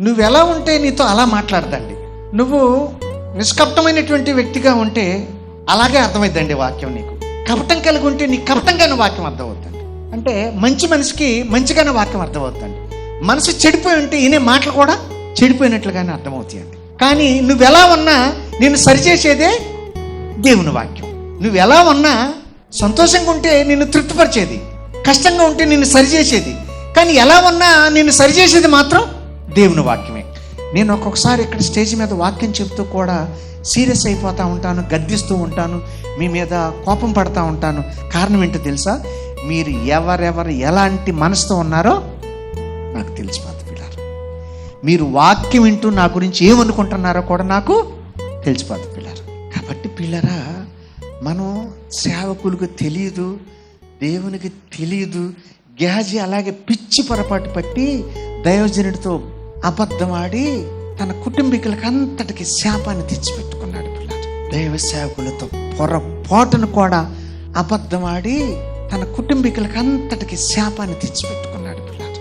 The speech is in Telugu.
నువ్వు ఎలా ఉంటే నీతో అలా మాట్లాడదండి. నువ్వు నిష్కపటమైనటువంటి వ్యక్తిగా ఉంటే అలాగే అర్థమైద్దండి వాక్యం. నీకు కపటం కలిగి ఉంటే నీకు కపటంగానే వాక్యం అర్థమవుతుంది. అంటే మంచి మనిషికి మంచిగానే వాక్యం అర్థమవుతుంది. మనసు చెడిపోయి ఉంటే ఈయన మాటలు కూడా చెడిపోయినట్లుగానే అర్థమవుతాయండి. కానీ నువ్వు ఎలా ఉన్నా నేను సరిచేసేదే దేవుని వాక్యం. నువ్వు ఎలా ఉన్నా సంతోషంగా ఉంటే నిన్ను తృప్తిపరిచేది, కష్టంగా ఉంటే నిన్ను సరిచేసేది. కానీ ఎలా ఉన్నా నిన్ను సరిచేసేది మాత్రం దేవుని వాక్యమే. నేను ఒక్కొక్కసారి ఇక్కడ స్టేజ్ మీద వాక్యం చెప్తూ కూడా సీరియస్ అయిపోతూ ఉంటాను, గద్దిస్తూ ఉంటాను, మీ మీద కోపం పడుతూ ఉంటాను. కారణం ఏంటో తెలుసా? మీరు ఎవరెవరు ఎలాంటి మనసుతో ఉన్నారో నాకు తెలిసిపోతుంది పిల్లలు. మీరు వాక్యం వింటూ నా గురించి ఏమనుకుంటున్నారో కూడా నాకు తెలిసిపోతుంది పిల్లలు. కాబట్టి పిల్లరా, మనం సేవకులకు తెలియదు, దేవునికి తెలియదు. గేహజీ అలాగే పిచ్చి పొరపాటు పట్టి దైవజనుడితో అబద్ధమాడి తన కుటుంబీకులకు అంతటికి శాపాన్ని తెచ్చిపెట్టుకున్నాడు పిల్లలు. దైవ సేవకులతో పొరపాటును కూడా అబద్ధమాడి తన కుటుంబీకులకు అంతటికి శాపాన్ని తెచ్చిపెట్టుకున్నాడు పిల్లలు.